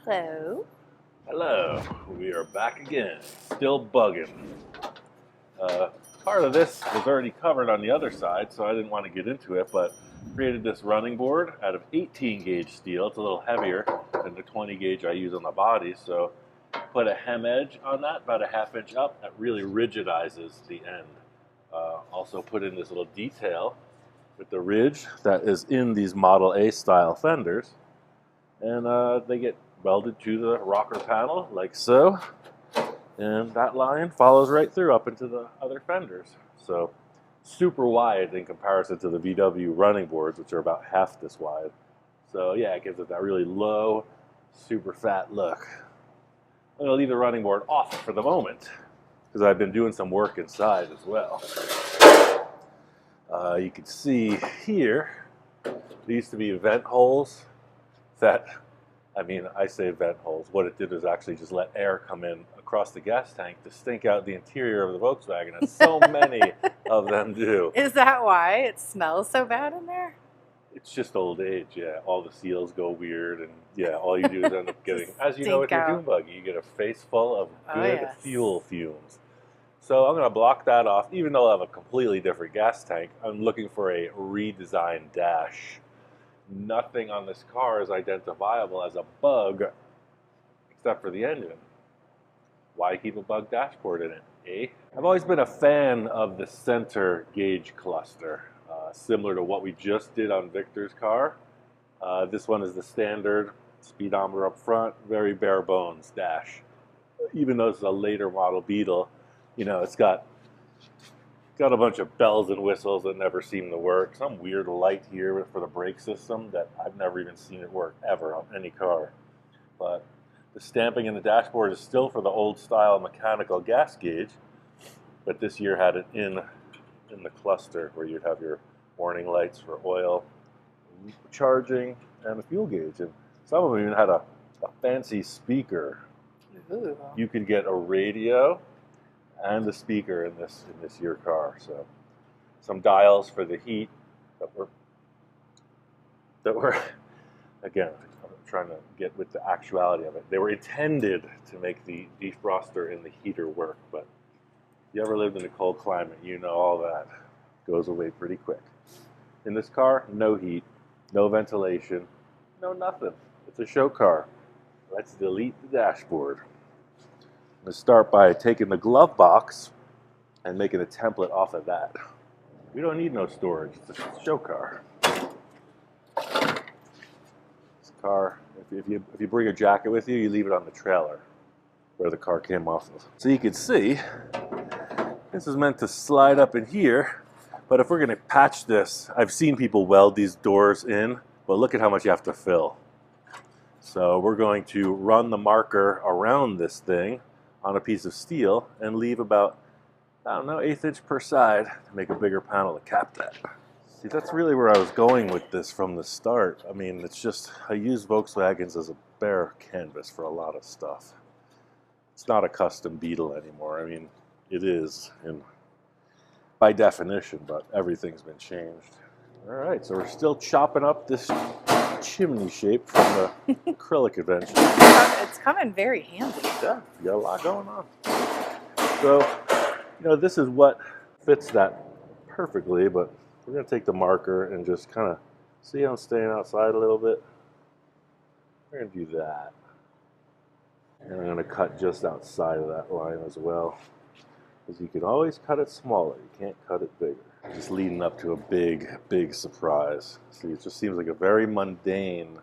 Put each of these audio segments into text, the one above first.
Hello. Hello, we are back again, still bugging. Part of this was already covered on the other side, so I didn't want to get into it, but created this running board out of 18 gauge steel. It's a little heavier than the 20 gauge I use on the body, so put a hem edge on that, about a ½ inch up. That really rigidizes the end. Also put in this little detail with the ridge that is in these Model A style fenders, and they get welded to the rocker panel like so, and that line follows right through up into the other fenders. So super wide in comparison to the VW running boards, which are about half this wide. So yeah, it gives it that really low, super fat look. I'm gonna leave the running board off for the moment because I've been doing some work inside as well. You can see here, there used to be vent holes that, I mean, I say vent holes. What it did was actually just let air come in across the gas tank to stink out the interior of the Volkswagen, as so many of them do. Is that why it smells so bad in there? It's just old age, yeah. All the seals go weird, and yeah, all you do is end up getting, as you know with your dune buggy, you get a face full of good fuel fumes. So I'm going to block that off. Even though I have a completely different gas tank, I'm looking for a redesigned dash. Nothing on this car is identifiable as a bug except for the engine. Why keep a bug dashboard in it, eh? I've always been a fan of the center gauge cluster, similar to what we just did on Victor's car. This one is the standard speedometer up front, very bare bones dash. Even though it's a later model Beetle, you know, it's got a bunch of bells and whistles that never seem to work. Some weird light here for the brake system that I've never even seen it work ever on any car. But the stamping in the dashboard is still for the old style mechanical gas gauge, but this year had it in the cluster where you'd have your warning lights for oil, charging, and a fuel gauge. And some of them even had a fancy speaker. Ooh. You could get a radio and the speaker in this year car. So some dials for the heat that were again, I'm trying to get with the actuality of it. They were intended to make the defroster and the heater work, but if you ever lived in a cold climate, you know all that goes away pretty quick. In this car, no heat, no ventilation, no nothing. It's a show car. Let's delete the dashboard. I'm going to start by taking the glove box and making a template off of that. We don't need no storage. It's a show car. This car, if you bring a jacket with you, you leave it on the trailer where the car came off of. So you can see, this is meant to slide up in here, but if we're going to patch this, I've seen people weld these doors in, but look at how much you have to fill. So we're going to run the marker around this thing on a piece of steel and leave about, I don't know, 1/8 inch per side to make a bigger panel to cap that. See, that's really where I was going with this from the start. I mean, it's just, I use Volkswagens as a bare canvas for a lot of stuff. It's not a custom Beetle anymore. I mean, it is by definition, but everything's been changed. All right, so we're still chopping up this chimney shape from the acrylic adventure. It's coming very handy. Yeah, you got a lot going on. So, you know, this is what fits that perfectly, but we're going to take the marker and just kind of see how I'm staying outside a little bit. We're going to do that. And I'm going to cut just outside of that line as well, because you can always cut it smaller. You can't cut it bigger. Just leading up to a big, big surprise. See, it just seems like a very mundane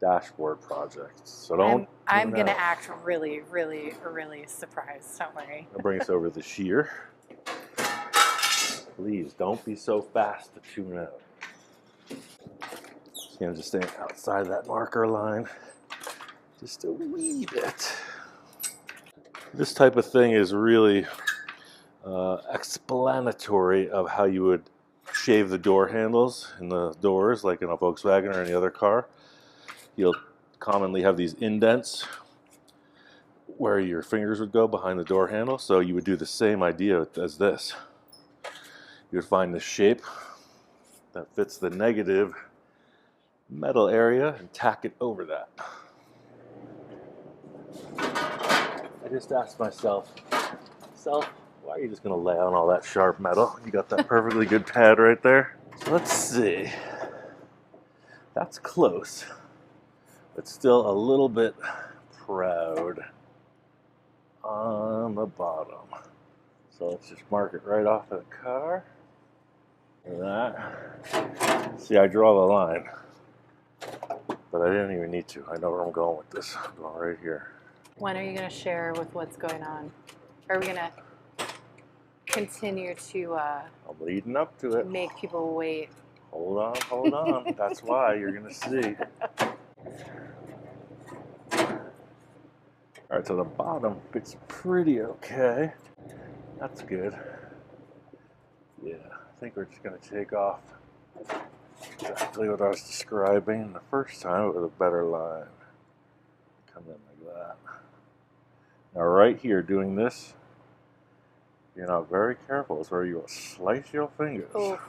dashboard project. So I'm going to act really, really, really surprised. Don't worry. I'll bring us over the shear. Please don't be so fast to tune out. Just going to stay outside that marker line just a wee bit. This type of thing is really explanatory of how you would shave the door handles in the doors, like in a Volkswagen or any other car. You'll commonly have these indents where your fingers would go behind the door handle, so you would do the same idea as this. You would find the shape that fits the negative metal area and tack it over that. I just asked myself, why are you just going to lay on all that sharp metal? You got that perfectly good pad right there. So let's see. That's close, but still a little bit proud on the bottom. So let's just mark it right off of the car. Like that. See, I draw the line, but I didn't even need to. I know where I'm going with this. I'm going right here. When are you going to share with what's going on? Are we going to continue to I'm leading up to it. make people wait? Hold on, hold on. That's why you're going to see. All right, so the bottom fits pretty okay. That's good. Yeah, I think we're just going to take off exactly what I was describing the first time with a better line. Come in like that. Now right here, doing this, you're not very careful. It's where you will slice your fingers. Oof.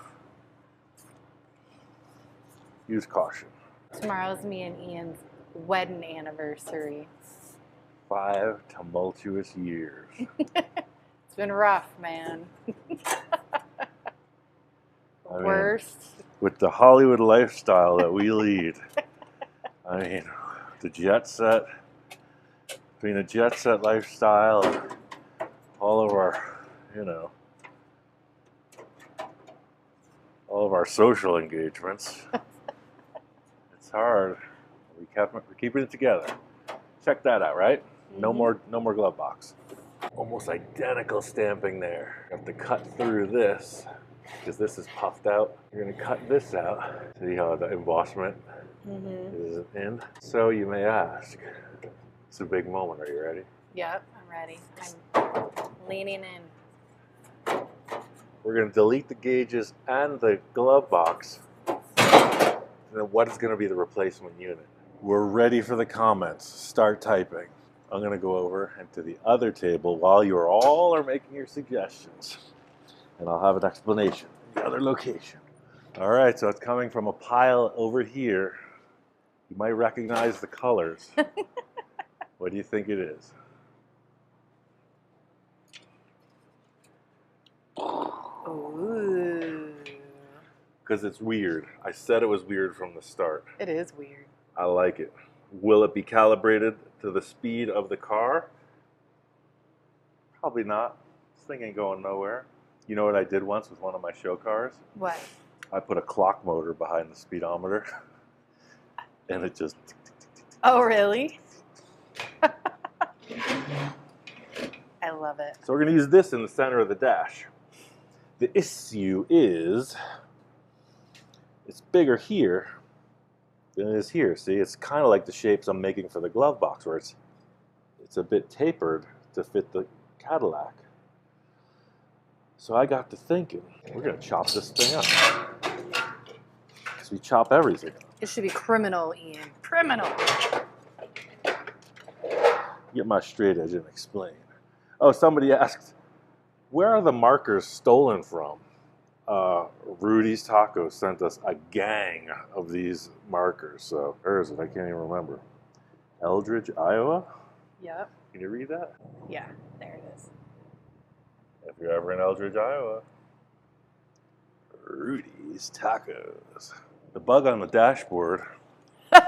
Use caution. Tomorrow's me and Ian's wedding anniversary. 5 tumultuous years. It's been rough, man. Worst. With the Hollywood lifestyle that we lead, I mean, the jet set, between the jet set lifestyle and all of our, you know, all of our social engagements, it's hard. We're keeping it together. Check that out, right? No more glove box. Almost identical stamping there. You have to cut through this because this is puffed out. You're going to cut this out. See how the embossment is in? So you may ask, it's a big moment. Are you ready? Yep, I'm ready. I'm leaning in. We're going to delete the gauges and the glove box. And then what is going to be the replacement unit? We're ready for the comments. Start typing. I'm going to go over into the other table while you all are making your suggestions. And I'll have an explanation in the other location. All right, so it's coming from a pile over here. You might recognize the colors. What do you think it is? Ooh. Because it's weird. I said it was weird from the start. It is weird. I like it. Will it be calibrated to the speed of the car? Probably not. This thing ain't going nowhere. You know what I did once with one of my show cars? What? I put a clock motor behind the speedometer, and it just... Oh, really? I love it. So we're going to use this in the center of the dash. The issue is, it's bigger here than it is here. See, it's kind of like the shapes I'm making for the glove box, where it's a bit tapered to fit the Cadillac. So I got to thinking, we're going to chop this thing up. Because we chop everything up. It should be criminal, Ian. Criminal. Get my straight edge and explain. Oh, somebody asked, where are the markers stolen from? Rudy's Tacos sent us a gang of these markers. So where is it? I can't even remember. Eldridge, Iowa? Yep. Can you read that? Yeah, there it is. If you're ever in Eldridge, Iowa. Rudy's Tacos. The bug on the dashboard. The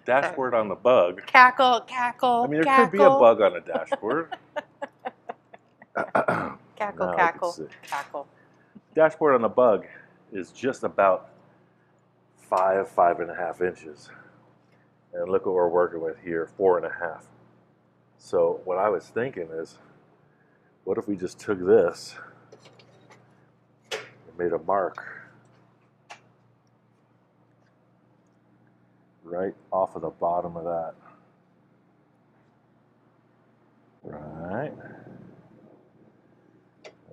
dashboard on the bug. Cackle, cackle, I mean, there cackle. could be a bug on a dashboard. Cackle, Now I cackle, can see. cackle. Dashboard on the bug is just about 5.5 inches. And look what we're working with here, 4.5. So what I was thinking is, what if we just took this and made a mark right off of the bottom of that. Right.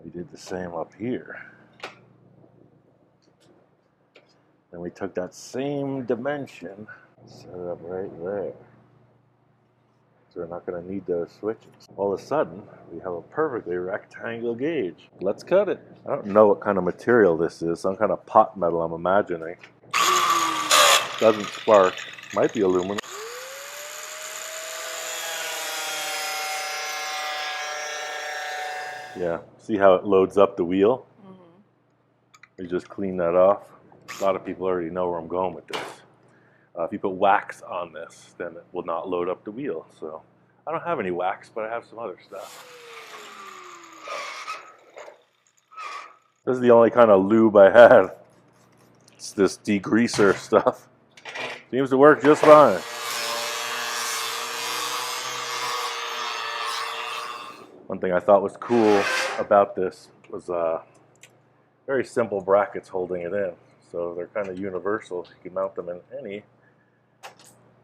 We did the same up here. And we took that same dimension, set it up right there. So we're not going to need those switches. All of a sudden, we have a perfectly rectangle gauge. Let's cut it. I don't know what kind of material this is. Some kind of pot metal, I'm imagining. Doesn't spark. Might be aluminum. Yeah, see how it loads up the wheel? You just clean that off. A lot of people already know where I'm going with this. If you put wax on this, then it will not load up the wheel. So I don't have any wax, but I have some other stuff. This is the only kind of lube I had. It's this degreaser stuff. Seems to work just fine. One thing I thought was cool about this was very simple brackets holding it in. So they're kind of universal. You can mount them in any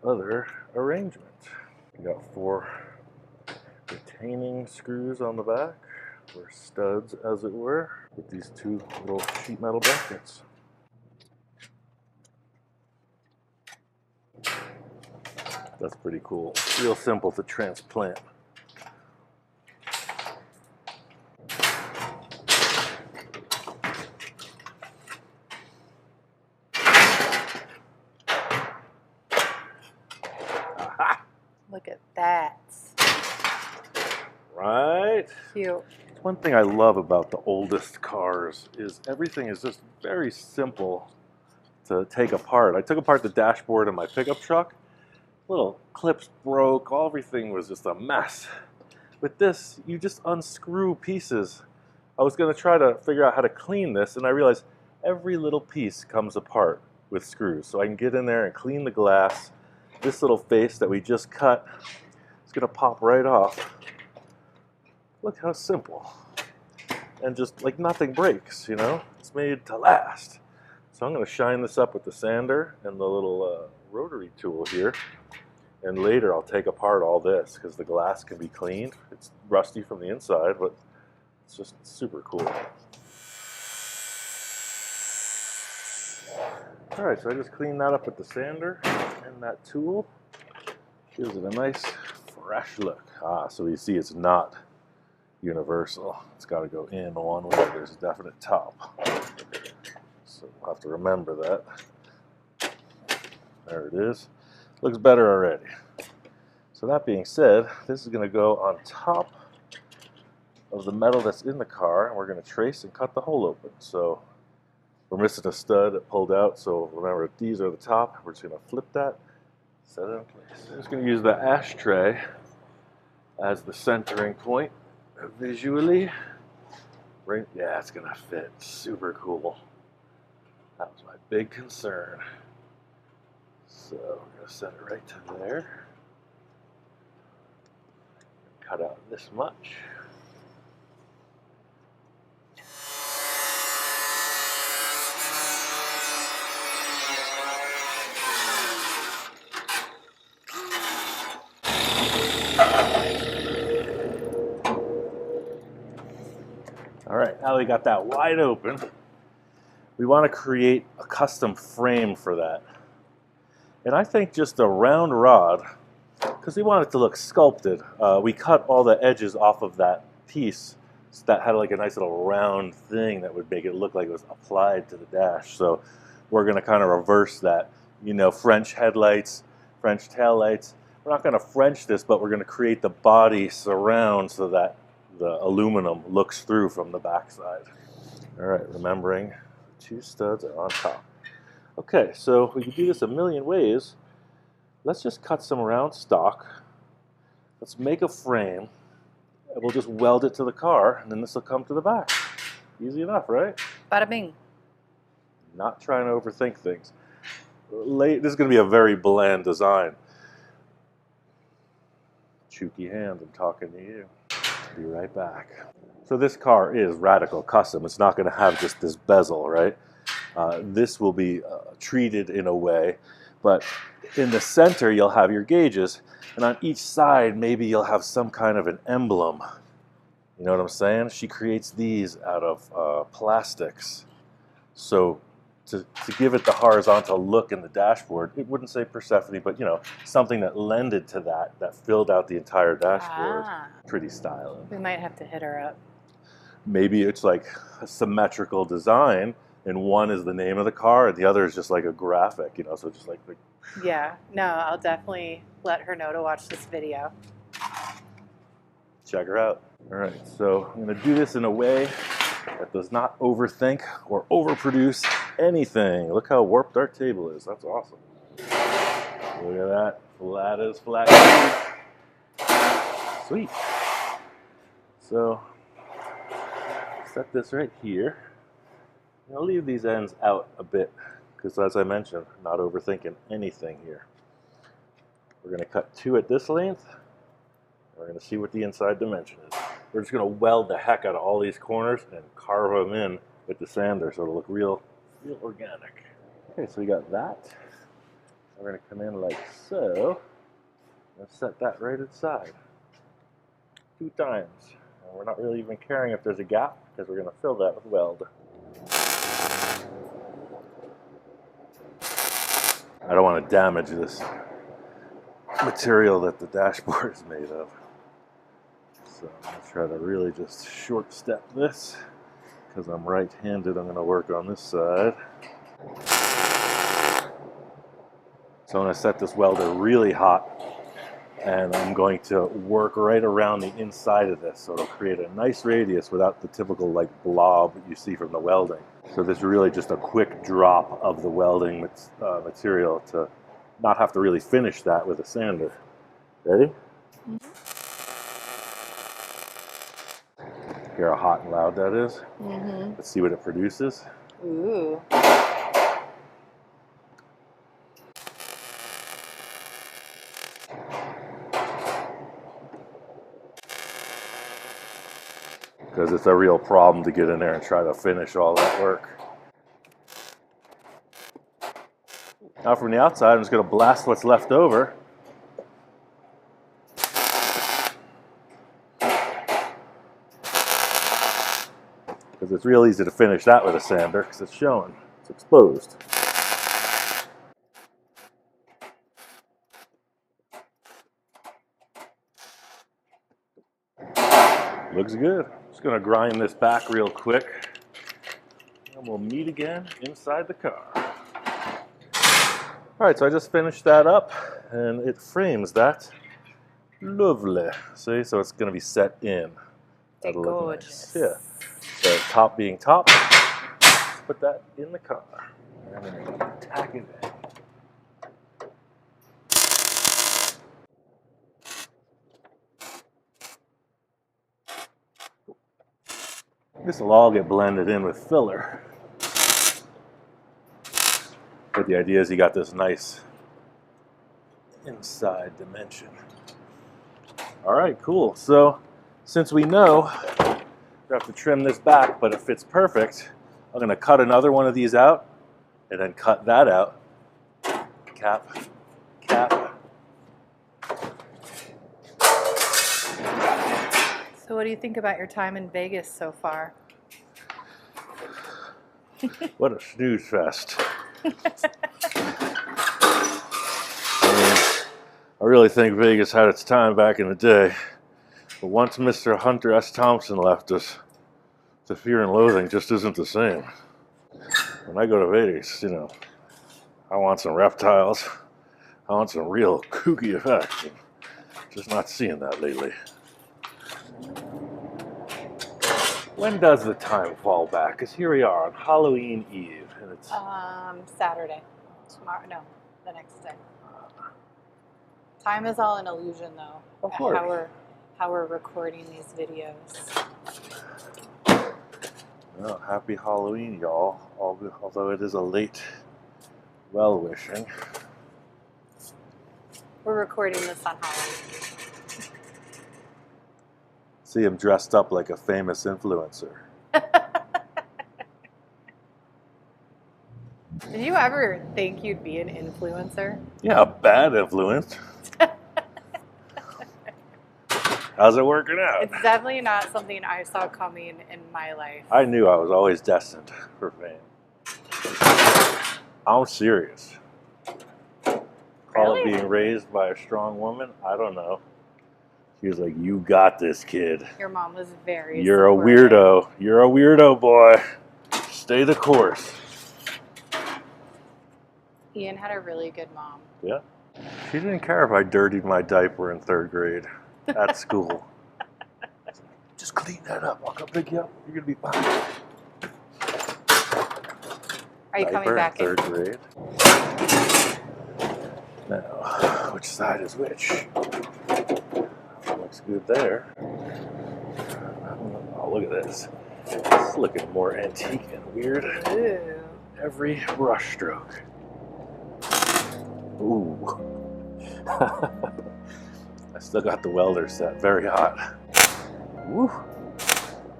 other arrangement. You got 4 retaining screws on the back, or studs as it were, with these 2 little sheet metal brackets. That's pretty cool. Real simple to transplant. Look at that. Right? Cute. One thing I love about the oldest cars is everything is just very simple to take apart. I took apart the dashboard in my pickup truck. Little clips broke, everything was just a mess. With this, you just unscrew pieces. I was going to try to figure out how to clean this, and I realized every little piece comes apart with screws. So I can get in there and clean the glass. This little face that we just cut is going to pop right off. Look how simple. And just like nothing breaks, you know? It's made to last. So I'm going to shine this up with the sander and the little rotary tool here. And later I'll take apart all this because the glass can be cleaned. It's rusty from the inside, but it's just super cool. All right, so I just cleaned that up with the sander and that tool. Gives it a nice fresh look. So you see it's not universal. It's got to go in one way. There's a definite top. So we'll have to remember that. There it is. Looks better already. So that being said, this is going to go on top of the metal that's in the car, and we're going to trace and cut the hole open. So we're missing a stud that pulled out, so remember these are the top. We're just going to flip that, set it in place. I'm just going to use the ashtray as the centering point visually. Right, yeah, it's going to fit. Super cool. That was my big concern. So we're going to set it right to there. Cut out this much. All right, now we got that wide open. We want to create a custom frame for that. And I think just a round rod, because we want it to look sculpted. We cut all the edges off of that piece so that had like a nice little round thing that would make it look like it was applied to the dash. So we're going to kind of reverse that. You know, French headlights, French tail lights. We're not going to French this, but we're going to create the body surround so that the aluminum looks through from the backside. All right, remembering 2 studs are on top. Okay, so we can do this a million ways. Let's just cut some round stock. Let's make a frame. And we'll just weld it to the car, and then this will come to the back. Easy enough, right? Bada bing. Not trying to overthink things. This is going to be a very bland design. Chooky hand, I'm talking to you. Be right back. So this car is radical custom. It's not going to have just this bezel, right? This will be treated in a way, but in the center you'll have your gauges, and on each side maybe you'll have some kind of an emblem. You know what I'm saying? She creates these out of plastics. So to give it the horizontal look in the dashboard, it wouldn't say Persephone, but you know, something that lended to that filled out the entire dashboard. Pretty stylish. We might have to hit her up. Maybe it's like a symmetrical design, and one is the name of the car, and the other is just like a graphic, you know, so just like the... Yeah, no, I'll definitely let her know to watch this video. check her out. All right, so I'm gonna do this in a way that does not overthink or overproduce anything. Look how warped our table is. That's awesome. Look at that, flat as flat can be. Sweet. So set this right here. I'll leave these ends out a bit because, as I mentioned, not overthinking anything here. We're going to cut 2 at this length. We're going to see what the inside dimension is. We're just going to weld the heck out of all these corners and carve them in with the sander so it'll look real organic. Okay, so we got that. We're going to come in like so and set that right inside 2 times. And we're not really even caring if there's a gap because we're going to fill that with weld. I don't want to damage this material that the dashboard is made of. So I'm going to try to really just short step this. Because I'm right-handed, I'm going to work on this side. So I'm going to set this welder really hot. And I'm going to work right around the inside of this. So it'll create a nice radius without the typical like blob you see from the welding. So this is really just a quick drop of the welding material to not have to really finish that with a sander. Ready? Mm-hmm. Hear how hot and loud that is? Mm-hmm. Let's see what it produces. Ooh. Because it's a real problem to get in there and try to finish all that work. Now from the outside, I'm just going to blast what's left over. Because it's real easy to finish that with a sander because it's showing, it's exposed. Looks good. Just going to grind this back real quick. And we'll meet again inside the car. All right, so I just finished that up and it frames that. Lovely. See, so it's going to be set in. That'll look gorgeous. Nice. Yeah. So top being top, let's put that in the car. And then tack it in. This will all get blended in with filler. But the idea is you got this nice inside dimension. All right, cool. So since we know we have to trim this back, but it fits perfect, I'm going to cut another one of these out and then cut that out. Cap, cap. So what do you think about your time in Vegas so far? What a snooze fest. I really think Vegas had its time back in the day. But once Mr. Hunter S. Thompson left us, the fear and loathing just isn't the same. When I go to Vegas, you know, I want some reptiles. I want some real kooky effects. And just not seeing that lately. When does the time fall back? Because here we are on Halloween Eve. And it's Saturday. Tomorrow, no, the next day. Time is all an illusion, though. Of course. How we're recording these videos. Well, happy Halloween, y'all. Although it is a late well-wishing. We're recording this on Halloween. See him dressed up like a famous influencer. Did you ever think you'd be an influencer? Yeah, a bad influence. How's it working out? It's definitely not something I saw coming in my life. I knew I was always destined for fame. I'm serious. Call it being raised by a strong woman? I don't know. She was like, you got this, kid. Your mom was very You're supportive. a weirdo. You're a weirdo, boy. Stay the course. Ian had a really good mom. Yeah. She didn't care if I dirtied my diaper in 3rd grade at school. clean that up. I'll come pick you up. You're gonna be fine. Are you coming back in? Third grade. Now, which side is which? Looks good there. Oh, look at this. It's looking more antique and weird. Ooh. Every brush stroke. Ooh. I still got the welder set. Very hot. Woo.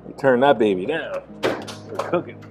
You turn that baby down. We're cooking.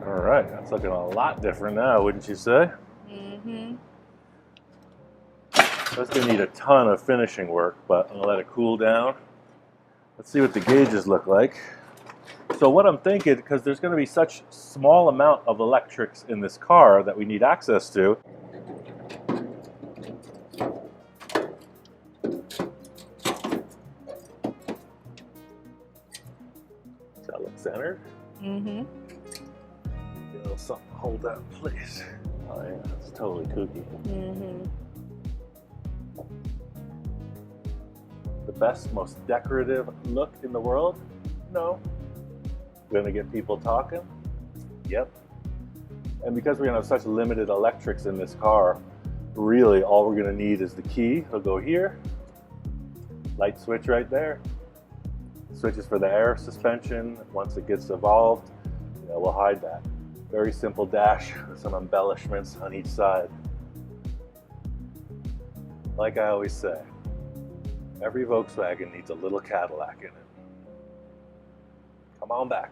All right, that's looking a lot different now, wouldn't you say? Mm-hmm. That's gonna need a ton of finishing work, but I'm gonna let it cool down. Let's see what the gauges look like. So what I'm thinking, because there's gonna be such small amount of electrics in this car that we need access to. Does that look centered? Mm-hmm. A little something to hold that in place. Oh yeah, that's totally kooky. Mm-hmm. The best, most decorative look in the world? No. Gonna get people talking? Yep. And because we're gonna have such limited electrics in this car, really all we're gonna need is the key. It'll go here, light switch right there. Switches for the air suspension. Once it gets evolved, we'll hide that. Very simple dash with some embellishments on each side. Like I always say, every Volkswagen needs a little Cadillac in it. Come on back.